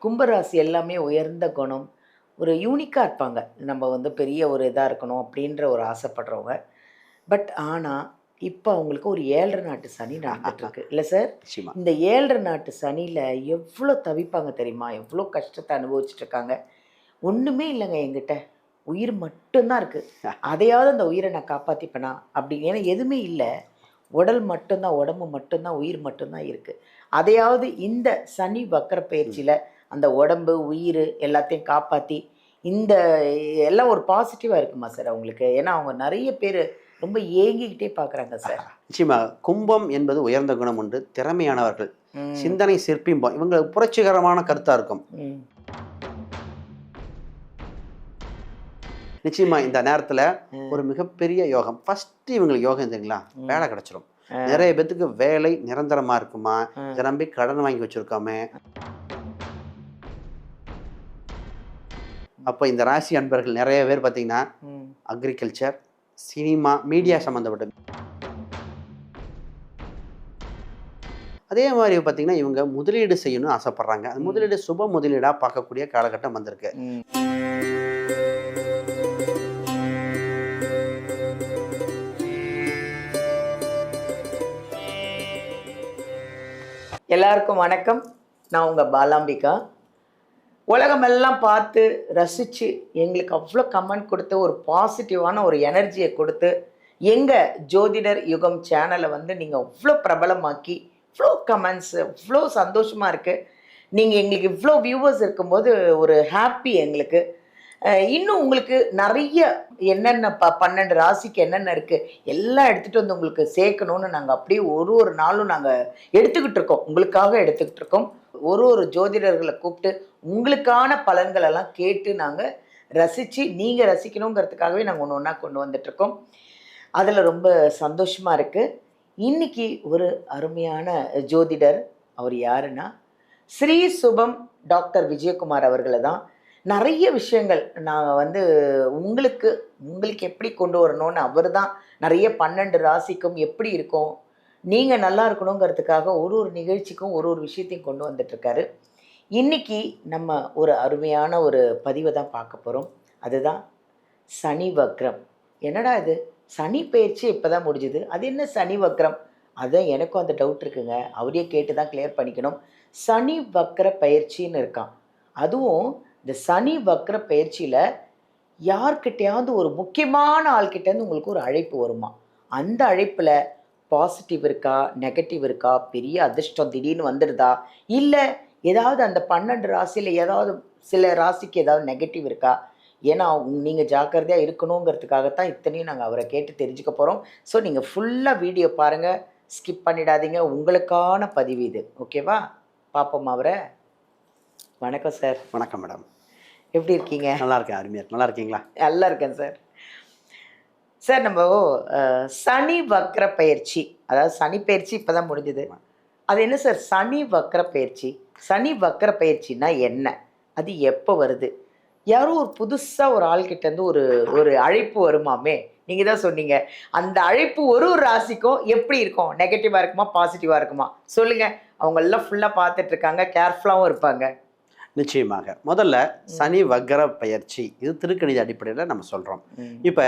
கும்பராசி எல்லாமே உயர்ந்த குணம். ஒரு யூனிக்கா இருப்பாங்க. நம்ம வந்து பெரிய ஒரு இதா இருக்கணும் அப்படின்ற ஒரு ஆசைப்படுறவங்க. ஆனா, இப்ப அவங்களுக்கு ஒரு 7 1/2 நாட்டு சனி நடந்துட்டுருக்கு. இல்ல சார்? நிச்சயமா. இந்த 7 1/2 நாட்டு சனியில எவ்ளோ தவிப்பாங்க தெரியுமா? எவ்ளோ கஷ்டத்த அனுபவிச்சுட்டு இருக்காங்க. ஒண்ணுமே இல்லங்க என்கிட்ட. உயிர் மட்டும் தான் இருக்கு. அதையாவது அந்த உயிர நான் காப்பாத்திப்பேனா? அப்படி ஏன்னா எதுவுமே இல்ல. உடல் மட்டும் தான், உடம்பு மட்டும் தான், உயிர் மட்டும் தான் இருக்கு. அதையாவது இந்த சனி வக்கர ம். பெயர்ச்சியில அந்த உடம்பு, உயிரு எல்லாத்தையும் காப்பாத்தி, இந்த எல்லாம் ஒரு பாசிட்டிவா இருக்குமா சார் அவங்களுக்கு? ஏன்னா அவங்க நெறைய பேரு ரொம்ப ஏங்கிக்கிட்டே பார்க்குறாங்க சார். நிச்சயமா. கும்பம் என்பது உயர்ந்த குணம் உண்டு. திறமையானவர்கள். ம். சிந்தனை சிற்பிம்போம். இவங்க புரட்சிகரமான கருத்தா இருக்கும். ம். நிச்சயமா இந்த நேரத்துல ஒரு ம். மிகப்பெரிய யோகம். ஃபர்ஸ்ட் இவங்களுக்கு யோகம் தெரியுங்களா? ம். வேலை கிடைச்சிரும். அ. நெறைய பேத்துக்கு வேலை நிரந்தரமா இருக்குமா? அ. இத நம்பி கடன் வாங்கி வச்சிருக்கோமே. அப்ப இந்த ராசி அன்பர்கள் நெறைய பேர் பார்த்தீங்கன்னா, ம். அக்ரிகல்ச்சர், சினிமா, மீடியா சம்மந்தப்பட்ட அதே மாரி பார்த்தீங்கன்னா, இவங்க முதலீடு செய்யணும்னு ஆசைப்படுறாங்க. அந்த ம். முதலீடு சுப முதலீடா பார்க்கக்கூடிய காலகட்டம் வந்திருக்கு. ம். எல்லாருக்கும் வணக்கம். நான் உங்க பாலாம்பிகா. உலகமெல்லாம் பார்த்து, ரசிச்சு, எங்களுக்கு அவ்ளோ கமெண்ட் குடுத்து, ஒரு பாசிட்டிவான ஒரு எனர்ஜிய குடுத்து, எங்க ஜோதிடர் யுகம் சேனல வந்து நீங்க அவ்ளோ பிரபலமாக்கி, இவ்ளோ கமெண்ட்ஸ், இவ்ளோ சந்தோஷமா இருக்கு. நீங்க எங்களுக்கு இவ்ளோ வியூவர்ஸ் இருக்கும்போது ஒரு ஹாப்பி எங்களுக்கு. இன்னும் உங்களுக்கு நெறைய என்னென்ன 12 ராசிக்கு என்னென்ன இருக்கு, எல்லாம் எடுத்துட்டு வந்து உங்களுக்கு சேர்க்கணும்னு நாங்க அப்படியே ஒரு ஒரு நாளும் நாங்க எடுத்துக்கிட்டு இருக்கோம். உங்களுக்காக எடுத்துக்கிட்டு இருக்கோம். ஒரு ஒரு ஜோதிடர்கள கூப்ட்டு, உங்களுக்கான பலன்கள் எல்லாம் கேட்டு நாங்க ரசிச்சு, நீங்க ரசிக்கணுங்கிறதுக்காகவே நாங்க ஒண்ணு ஒண்ணா கொண்டு வந்துட்டுருக்கோம். அதுல ரொம்ப சந்தோஷமா இருக்கு. இன்னைக்கு ஒரு அருமையான ஜோதிடர். அவர் யாருன்னா, ஸ்ரீ சுபம் டாக்டர் விஜயகுமார் அவர்கள தான். நெறைய விஷயங்கள் நான் வந்து உங்களுக்கு உங்களுக்கு எப்படி கொண்டு வரணும்னு அவர் தான் நெறைய 12 ராசிக்கும் எப்படி இருக்கும், நீங்க நல்லா இருக்கணுங்கிறதுக்காக ஒரு ஒரு நிகழ்ச்சிக்கும் ஒரு ஒரு விஷயத்தையும் கொண்டு வந்துட்டுருக்காரு. இன்னைக்கு நம்ம ஒரு அருமையான ஒரு பதிவ தான் பார்க்க போறோம். அதுதான் சனி வக்ரம். என்னடா இது! சனி பெயர்ச்சி இப்ப தான் முடிஞ்சது. அது என்ன சனி வக்ரம்? அதான் எனக்கும் அந்த டவுட் இருக்குங்க. அவரையே கேட்டு தான் கிளியர் பண்ணிக்கணும். சனி வக்ர பெயர்ச்சின்னு இருக்காம். அதுவும் இந்த சனி வக்ர பெயர்ச்சியில யார்கிட்டயாவது ஒரு முக்கியமான ஆள்கிட்டேருந்து உங்களுக்கு ஒரு அழைப்பு வருமாம். அந்த அழைப்புல பாசிட்டிவ் இருக்கா? நெகட்டிவ் இருக்கா? பெரிய அதிர்ஷ்டம் திடீர்னு வந்துடுதா? இல்ல ஏதாவது அந்த 12 ராசியில ஏதாவது சில ராசிக்கு ஏதாவது நெகட்டிவ் இருக்கா? ஏன்னா, நீங்க ஜாக்கிரதையா இருக்கணுங்கிறதுக்காக தான் இத்தனையும் நாங்க அவர கேட்டு தெரிஞ்சுக்க போறோம். ஸோ நீங்க ஃபுல்லா வீடியோ பாருங்க. ஸ்கிப் பண்ணிடாதீங்க. உங்களுக்கான பதிவு இது. ஓகேவா? பார்ப்போமா அவர? வணக்கம் சார். வணக்கம் மேடம். எப்படி இருக்கீங்க? நல்லா இருக்கேன். அருமையா இருக்கு. நல்லா இருக்கீங்களா? நல்லா இருக்கேன் சார். சார் நம்ம அ சனி வக்ர பெயர்ச்சி, அதாவது சனி பெயர்ச்சி இப்ப தான் முடிஞ்சது. ஆமா. அது என்ன சார் சனி வக்ர பெயர்ச்சி? சனி வக்ர பெயர்ச்சின்னா என்ன? அது எப்ப வருது? யாரோ ஒரு புதுசா ஒரு ஆள்கிட்ட இருந்து ஒரு ஒரு அழைப்பு வருமாமே! நீங்க தான் சொன்னீங்க. அந்த அழைப்பு ஒரு ஒரு ராசிக்கும் எப்படி இருக்கும்? நெகட்டிவா இருக்குமா? பாசிட்டிவா இருக்குமா? சொல்லுங்க. அவங்க எல்லாம் ஃபுல்லா பார்த்துட்டு இருக்காங்க. கேர்ஃபுல்லாவும் இருப்பாங்க. நிச்சயமாக. முதல்ல ம். சனி வக்ர பெயர்ச்சி. இது திருக்கணித அடிப்படையில நம்ம சொல்றோம். ம். இப்ப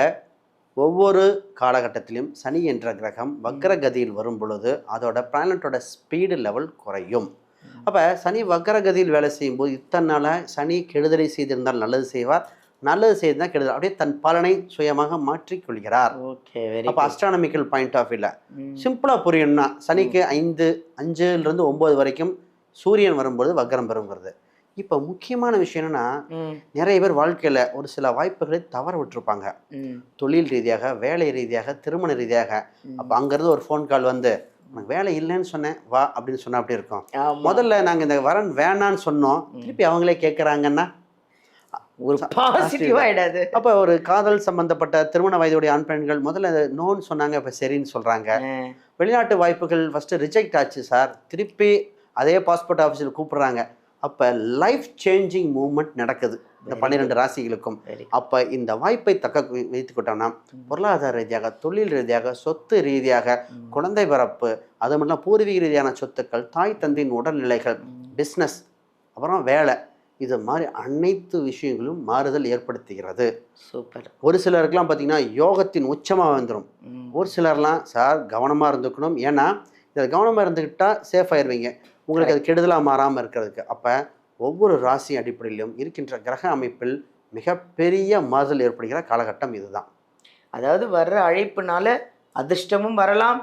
ஒவ்வொரு காலகட்டத்திலும் சனி என்ற கிரகம் ம். வக்ர கதியில் வரும் பொழுது, அதோட பிளானட்டோட ஸ்பீடு லெவல் குறையும். ம். அப்ப சனி வக்ர கதியில் வேலை செய்யும்போது, இத்தன நாளா சனி கெடுதலை செய்திருந்தால் நல்லது செய்வார். நல்லது செய்திருந்தால் கெடுதல். அப்படியே தன் பலனை சுயமாக மாற்றிக் கொள்கிறார். ஓகே. வெரி அப்ப குட். அஸ்ட்ரானமிக்கல் பாயிண்ட் ஆஃப் வியூல ம். சிம்பிளா புரியணும்னா, ம். சனிக்கு 5லிருந்து 9 வரைக்கும் சூரியன் வரும்பொழுது வக்ரம் பெறுங்கிறது. இப்ப முக்கியமான விஷயம் என்னன்னா, ம். நெறைய பேர் வாழ்க்கையில ஒரு சில வாய்ப்புகளை தவற விட்டுருப்பாங்க. ம். தொழில் ரீதியாக, வேலை ரீதியாக, திருமண ரீதியாக. அப்ப ம். அங்கருந்து ஒரு ஃபோன் கால் வந்து, ம். "உனக்கு வேலை இல்லன்னு சொன்னேன், வா" அப்படின்னு சொன்னா எப்படி இருக்கும்? ஆமா. முதல்ல நாங்க இந்த வரன் வேணான்னு சொன்னோம். ம். திருப்பி அவங்களே கேட்கறாங்கன்னா, ஒரு பாசிட்டிவா பாசிட்டிவ். ஆயிடாது. அப்ப ஒரு காதல் சம்பந்தப்பட்ட திருமண வயதுடைய ஆண் பெண்கள் முதல்ல நோன்னு சொன்னாங்க, இப்ப சரின்னு சொல்றாங்க. அ. வெளிநாட்டு வாய்ப்புகள் ஃபர்ஸ்ட்டு ரிஜெக்ட் ஆச்சு சார். திருப்பி அதே பாஸ்போர்ட் ஆஃபீஸில கூப்பிடுறாங்க. அப்ப லைஃப் சேஞ்சிங் மூவ்மெண்ட் நடக்குது. இந்த வெரி 12 குட். ராசிகளுக்கும். Very good. அப்ப இந்த வாய்ப்பை தக்க வைத்துக்கிட்டோம்னா, ம். பொருளாதார ரீதியாக, தொழில் ரீதியாக, சொத்து ரீதியாக, ம். குழந்தை பிறப்பு, அதுமல்லாம் பூர்வீக ரீதியான சொத்துக்கள், தாய் தந்தையின் உடல்நிலைகள், ம். பிசினஸ் அப்புறம் வேலை, இது மாதிரி அனைத்து விஷயங்களும் மாறுதல் ஏற்படுத்துகிறது. சூப்பர். ஒரு சிலருக்குலாம் பார்த்தீங்கன்னா யோகத்தின் உச்சமாக வந்துடும். ஒரு சிலர்லாம் சார் கவனமாக இருந்துக்கணும், ஏன்னா இதில் கவனமாக இருந்துக்கிட்டால் சேஃப் ஆயிடுவீங்க, உங்களுக்கு அது கெடுதலாக மாறாமல் இருக்கிறதுக்கு. அப்போ ஒவ்வொரு ராசி அடிப்படையிலும் இருக்கின்ற கிரக அமைப்பில் மிகப்பெரிய மாறுதல் ஏற்படுகிற காலகட்டம் இதுதான். அதாவது வர்ற அழைப்புனால அதிர்ஷ்டமும் வரலாம்,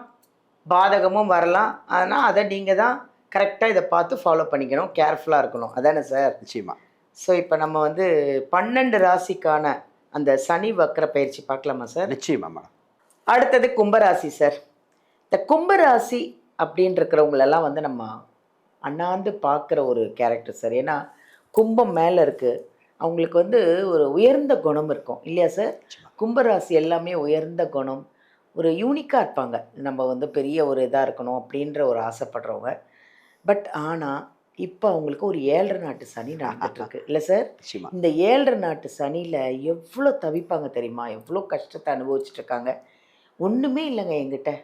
பாதகமும் வரலாம். ஆனால் அதை நீங்கள் தான் கரெக்டாக இதை பார்த்து ஃபாலோ பண்ணிக்கணும், கேர்ஃபுல்லாக இருக்கணும். அதானே சார்? நிச்சயமா. ஸோ இப்போ நம்ம வந்து 12 ராசிக்கான அந்த சனி வக்கர பயிற்சி பார்க்கலாமா சார்? நிச்சயமா மேடம். அடுத்தது கும்பராசி சார். இந்த கும்பராசி அப்படின்னு இருக்கிறவங்களெல்லாம் வந்து நம்ம அண்ணாந்து பார்க்குற ஒரு கேரக்டர் சார். ஏன்னா கும்பம் மேலே இருக்குது, அவங்களுக்கு வந்து ஒரு உயர்ந்த குணம் இருக்கும் இல்லையா சார்? கும்பராசி எல்லாமே உயர்ந்த குணம், ஒரு யூனிக்காக இருப்பாங்க. நம்ம வந்து பெரிய ஒரு இதாக இருக்கணும் அப்படின்ற ஒரு ஆசைப்படுறவங்க. பட் ஆனால் இப்போ அவங்களுக்கு ஒரு 7.5 நாட்டு சனி நடந்துட்டுருக்கு இல்லை சார்? நிச்சயமா. இந்த 7.5 நாட்டு சனியில் எவ்வளோ தவிப்பாங்க தெரியுமா, எவ்வளோ கஷ்டத்தை அனுபவிச்சுட்டு இருக்காங்க. ஒன்றுமே இல்லைங்க என்கிட்ட,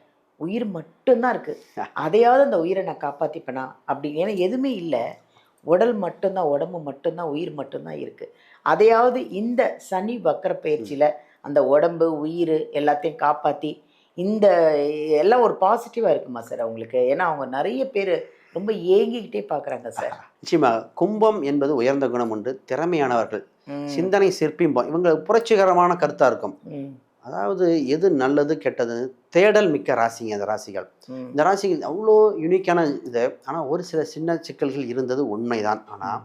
உயிர் மட்டும்தான் இருக்குது, அதையாவது அந்த உயிரை நான் காப்பாற்றிப்பேனா அப்படின்னு. ஏன்னா எதுவுமே இல்லை, உடல் மட்டும்தான், உடம்பு மட்டும்தான், உயிர் மட்டும்தான் இருக்குது. அதையாவது இந்த சனி வக்கர பயிற்சியில் அந்த உடம்பு உயிர் எல்லாத்தையும் காப்பாற்றி இந்த எல்லாம் ஒரு பாசிட்டிவாக இருக்குமா சார் அவங்களுக்கு? ஏன்னா அவங்க நிறைய பேர் ரொம்ப ஏங்கிக்கிட்டே பார்க்குறாங்க சார். நிச்சயமா. கும்பம் என்பது உயர்ந்த குணம் உண்டு, திறமையானவர்கள், சிந்தனை சிற்பிம்போம். இவங்க புரட்சிகரமான கருத்தாக இருக்கும். அதாவது எது நல்லது கெட்டது தேடல் மிக்க ராசிங்க இந்த ராசிகள். இந்த ராசிகள் அவ்வளோ யூனிக்கான இது. ஆனால் ஒரு சில சின்ன சிக்கல்கள் இருந்தது உண்மைதான். ஆனால்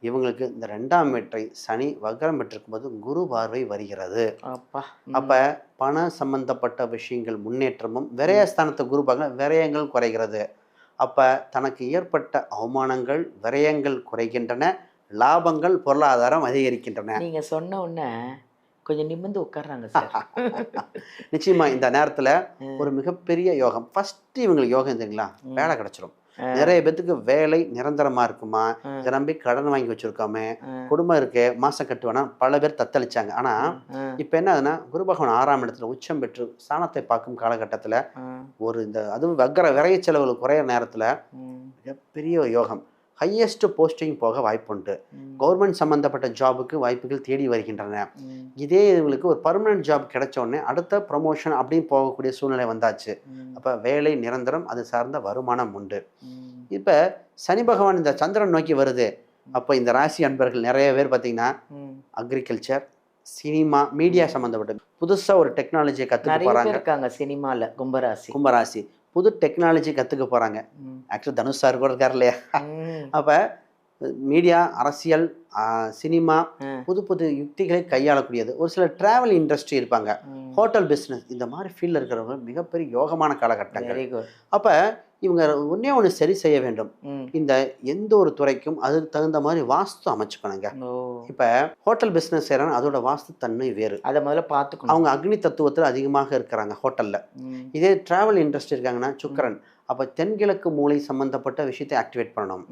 இவங்களுக்கு இந்த 2ஆம் வீட்டை சனி வக்ரம் பெற்றிருக்கும் போது குரு பார்வை வருகிறது. அப்போ பண சம்பந்தப்பட்ட விஷயங்கள் முன்னேற்றமும், விரயஸ்தானத்தை குரு பார்க்க விரயங்கள் குறைகிறது. அப்போ தனக்கு ஏற்பட்ட அவமானங்கள் விரயங்கள் குறைகின்றன, லாபங்கள் பொருளாதாரம் அதிகரிக்கின்றன. நீங்கள் சொன்ன உடனே கொஞ்சம் நிமிர்ந்து உட்கார்றாங்க சார். நிச்சயமா இந்த நேரத்தில் ஒரு மிகப்பெரிய யோகம். ஃபர்ஸ்ட் இவங்களுக்கு யோகம் தெரியுங்களா, வேலை கிடைச்சிடும். நிறைய பேத்துக்கு வேலை நிரந்தரமா இருக்குமா, இதை நம்பி கடன் வாங்கி வச்சிருக்கோமே, குடும்பம் இருக்கு மாசம் கட்டுவேனா, பல பேர் தத்தளிச்சாங்க. ஆனா இப்ப என்ன ஆகுதுன்னா, குரு பகவான் 6ஆம் இடத்துல உச்சம் பெற்று ஸ்தானத்தை பார்க்கும் காலகட்டத்துல ஒரு இந்த அதுவும் வக்கர விரைய செலவுகள் குறைய நேரத்துல மிகப்பெரிய யோகம். ஹையஸ்ட் போஸ்டிங் போக வாய்ப்புண்டு. கவர்மெண்ட் சம்மந்தப்பட்ட ஜாபுக்கு வாய்ப்புகள் தேடி வருகின்றன. இதே இவங்களுக்கு ஒரு பர்மனன்ட் ஜாப் கிடைச்ச உடனே அடுத்த ப்ரமோஷன் அப்படின்னு போகக்கூடிய சூழ்நிலை வந்தாச்சு. அப்போ வேலை நிரந்தரம், அது சார்ந்த வருமானம் உண்டு. இப்போ சனி பகவான் இந்த சந்திரன் நோக்கி வருது. அப்போ இந்த ராசி அன்பர்கள் நிறைய பேர் பார்த்தீங்கன்னா அக்ரிகல்ச்சர், சினிமா, மீடியா சம்மந்தப்பட்ட புதுசாக ஒரு டெக்னாலஜியை கற்றுக்க போகிறாங்க. சினிமாவில் கும்பராசி புது டெக்னாலஜி கற்றுக்க போகிறாங்க. ஆக்சுவலி தனுஷ் சார் கூட இருக்கார் இல்லையா? அப்போ மீடியா, அரசியல், சினிமா, புது புது யுக்திகளை கையாளக்கூடியது. ஒரு சில டிராவல் இண்டஸ்ட்ரி இருப்பாங்க, ஹோட்டல் பிஸ்னஸ், இந்த மாதிரி ஃபீல்டில் இருக்கிறவங்க மிகப்பெரிய யோகமான காலகட்டங்கள். அப்போ இவங்க ஒன்று சரி செய்ய வேண்டும். இந்த எந்த ஒரு துறைக்கும் அதுக்கு தகுந்த மாதிரி வாஸ்து அமைச்சுக்கணுங்க. இப்போ ஹோட்டல் பிஸ்னஸ் செய்கிறாங்க, அதோட வாஸ்து தன்மை வேறு, அதை முதல்ல பார்த்துக்கணும். அவங்க அக்னி தத்துவத்தில் அதிகமாக இருக்கிறாங்க ஹோட்டலில். இதே டிராவல் இண்டஸ்ட்ரி இருக்காங்கன்னா சுக்கரன், அப்போ தென்கிழக்கு மூளை சம்மந்தப்பட்ட விஷயத்தை ஆக்டிவேட் பண்ணணும்.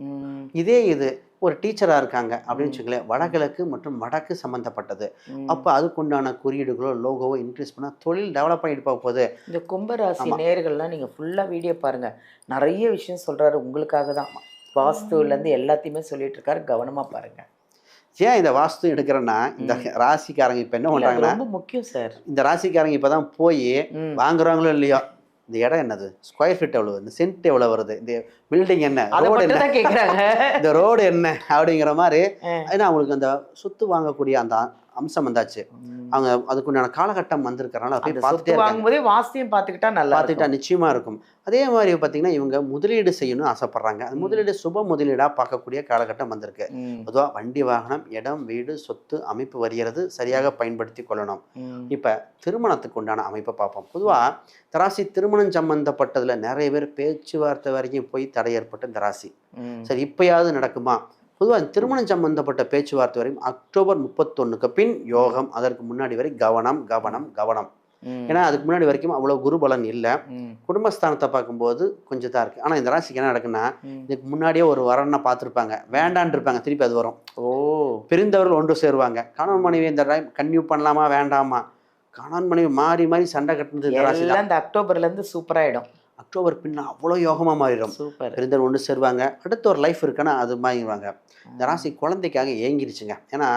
இதே இது ஒரு டீச்சராக இருக்காங்க அப்படின்னு வச்சுக்கலேன், வடகிழக்கு மற்றும் வடக்கு சம்மந்தப்பட்டது. அப்போ அதுக்குண்டான குறியீடுகளோ லோகோவோ இன்க்ரீஸ் பண்ணால் தொழில் டெவலப் பண்ணிட்டு போக போகுது. இந்த கும்பராசி நேயர்கள்லாம் நீங்கள் ஃபுல்லாக வீடியோ பாருங்கள், நிறைய விஷயம் சொல்கிறாரு உங்களுக்காக தான். வாஸ்துலேருந்து எல்லாத்தையுமே சொல்லிட்டு இருக்காரு, கவனமாக பாருங்கள். ஏன் இந்த வாஸ்து எடுக்கிறேன்னா, இந்த ராசிக்காரங்க இப்போ என்ன பண்ணுறாங்கன்னா, ரொம்ப முக்கியம் சார். இந்த ராசிக்காரங்க இப்போ தான் போய் வாங்குறாங்களோ இல்லையோ, இந்த இடம் என்னது, ஸ்கொயர் ஃபீட் எவ்வளவு, இந்த சென்ட் எவ்வளவு வருது, இந்த பில்டிங் என்ன, ரோடு என்ன கேட்குறாங்க, இந்த ரோடு என்ன அப்படிங்கிற மாதிரி. ஏன்னா அவங்களுக்கு அந்த சொத்து வாங்கக்கூடிய அந்த அம்சம் வந்தாச்சு. அவங்க அதுக்குண்டான காலகட்டம் வந்திருக்கிறனால போய் பார்த்துட்டே வாங்கும்போதே வாஸ்தியம் பார்த்துக்கிட்டா நல்லா பார்த்துக்கிட்டா நிச்சயமா இருக்கும். அதே மாதிரி பார்த்தீங்கன்னா இவங்க முதலீடு செய்யணும்னு ஆசைப்படுறாங்க. அந்த முதலீடு சுப முதலீடாக பார்க்கக்கூடிய காலகட்டம் வந்திருக்கு. பொதுவாக வண்டி வாகனம், இடம், வீடு, சொத்து அமைப்பு வருகிறது, சரியாக பயன்படுத்தி கொள்ளணும். இப்போ திருமணத்துக்கு உண்டான அமைப்பை பார்ப்போம். பொதுவாக இந்த ராசி திருமணம் சம்பந்தப்பட்டதுல நிறைய பேர் பேச்சுவார்த்தை வரைக்கும் போய் தடை ஏற்பட்டு இந்த ராசி சரி இப்பயாவது நடக்குமா. பொதுவாக திருமணம் சம்பந்தப்பட்ட பேச்சுவார்த்தை வரையும் அக்டோபர் 31க்கு பின் யோகம், அதற்கு முன்னாடி வரை கவனம் கவனம் கவனம். ஏன்னா அதுக்கு முன்னாடி வரைக்கும் அவ்வளோ குருபலன் இல்லை. குடும்பஸ்தானத்தை பார்க்கும்போது கொஞ்சம் தான் இருக்கு. ஆனால் இந்த ராசிக்கு என்ன நடக்குன்னா, இதுக்கு முன்னாடியே ஒரு வரனை பார்த்துருப்பாங்க, வேண்டான் இருப்பாங்க, திருப்பி அது வரும். பிரிந்தவர்கள் ஒன்று சேருவாங்க. கணவன் மனைவி இந்த டைம் கன்டினியூ பண்ணலாமா வேண்டாமா, கணவன் மனைவி மாறி மாறி சண்டை கட்டுனது இந்த ராசி தான். இந்த அக்டோபர்லேருந்து சூப்பராகிடும். அக்டோபர் பின்ன அவ்வளோ யோகமாக மாறிடும். சூப்பர். பிறந்தவர் ஒன்று சேருவாங்க, அடுத்த ஒரு லைஃப் இருக்குன்னா அது மாறிடுவாங்க. இந்த ராசி குழந்தைக்காக ஏங்கிருச்சுங்க. ஏன்னா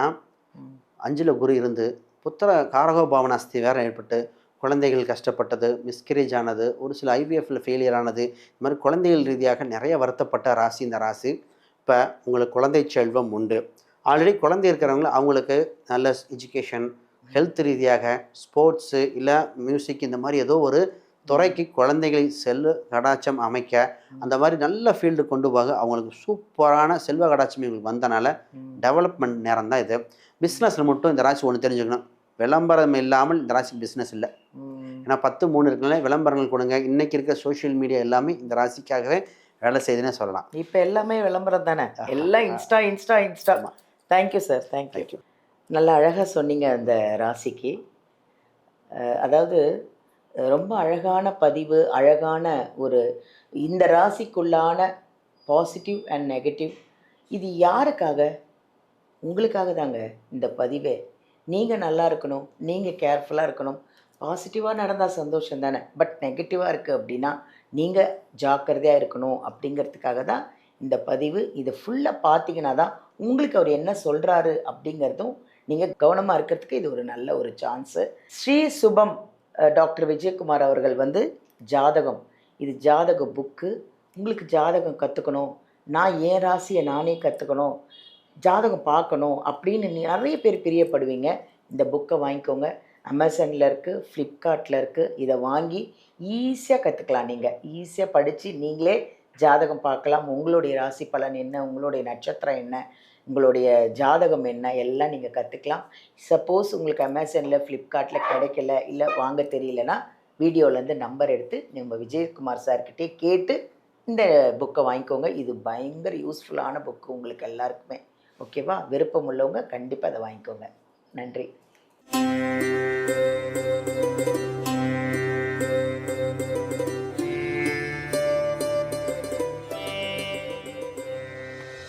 5ல் குரு இருந்து புத்திர காரகோ பாவனாஸ்தி வேற ஏற்பட்டு குழந்தைகள் கஷ்டப்பட்டது, மிஸ்கரேஜ் ஆனது, ஒரு சில ஐவிஎஃப்ல ஃபெயிலியர் ஆனது, இந்த மாதிரி குழந்தைகள் ரீதியாக நிறைய வருத்தப்பட்ட ராசி இந்த ராசி. இப்போ உங்களுக்கு குழந்தை செல்வம் உண்டு. ஆல்ரெடி குழந்தை இருக்கிறவங்க அவங்களுக்கு நல்ல எஜுகேஷன், ஹெல்த் ரீதியாக, ஸ்போர்ட்ஸு இல்லை மியூசிக், இந்த மாதிரி ஏதோ ஒரு துறைக்கு குழந்தைகளை செல்வ கடாட்சம் அமைக்க, அந்த மாதிரி நல்ல ஃபீல்டு கொண்டு போக அவங்களுக்கு சூப்பரான செல்வ கடாட்சம் இவங்களுக்கு வந்தனால டெவலப்மெண்ட் நேரம் தான் இது. பிஸ்னஸில் மட்டும் இந்த ராசி ஒன்று தெரிஞ்சுக்கணும், விளம்பரம் இல்லாமல் இந்த ராசி பிஸ்னஸ் இல்லை. ஏன்னா 10/3 இருக்குனால விளம்பரங்கள் கொடுங்க. இன்றைக்கி இருக்கிற சோஷியல் மீடியா எல்லாமே இந்த ராசிக்காகவே வேலை செய்யுதுன்னே சொல்லலாம். இப்போ எல்லாமே விளம்பரம் தானே, எல்லாம் Insta Insta Insta. Thank you sir, thank you. நல்லா அழகாக சொன்னீங்க அந்த ராசிக்கு. அதாவது ரொம்ப அழகான பதிவு, அழகான ஒரு இந்த ராசிக்குள்ளான பாசிட்டிவ் அண்ட் நெகட்டிவ். இது யாருக்காக? உங்களுக்காக தாங்க இந்த பதிவே. நீங்கள் நல்லா இருக்கணும், நீங்கள் கேர்ஃபுல்லாக இருக்கணும். பாசிட்டிவாக நடந்தால் சந்தோஷம் தானே, பட் நெகட்டிவாக இருக்குது அப்படின்னா நீங்கள் ஜாக்கிரதையாக இருக்கணும் அப்படிங்கிறதுக்காக தான் இந்த பதிவு. இது ஃபுல்லாக பார்த்தீங்கன்னா தான் உங்களுக்கு அவர் என்ன சொல்கிறாரு அப்படிங்கிறதும் நீங்கள் கவனமாக இருக்கிறதுக்கு இது ஒரு நல்ல ஒரு சான்ஸு. ஸ்ரீ சுபம் டாக்டர் விஜயகுமார் அவர்கள் வந்து ஜாதகம், இது ஜாதக புக்கு. உங்களுக்கு ஜாதகம் கற்றுக்கணும், நான் என் ராசியை நானே கற்றுக்கணும், ஜாதகம் பார்க்கணும் அப்படின்னு நிறைய பேர் பிரியப்படுவீங்க. இந்த புக்கை வாங்கிக்கோங்க. அமேசானில் இருக்குது, ஃப்ளிப்கார்ட்டில் இருக்குது. இதை வாங்கி ஈஸியாக கற்றுக்கலாம். நீங்கள் ஈஸியாக படித்து நீங்களே ஜாதகம் பார்க்கலாம். உங்களுடைய ராசி பலன் என்ன, உங்களுடைய நட்சத்திரம் என்ன, உங்களுடைய ஜாதகம் என்ன, எல்லாம் நீங்கள் கற்றுக்கலாம். சப்போஸ் உங்களுக்கு அமேசானில் ஃப்ளிப்கார்ட்டில் கிடைக்கல, இல்லை வாங்க தெரியலனா வீடியோலேருந்து நம்பர் எடுத்து நம்ம விஜயகுமார் சார்கிட்டே கேட்டு இந்த புக்கை வாங்கிக்கோங்க. இது பயங்கர யூஸ்ஃபுல்லான புக்கு உங்களுக்கு எல்லாருக்குமே. ஓகேவா? விருப்பம் உள்ளவங்க கண்டிப்பாக அதை வாங்கிக்கோங்க. நன்றி.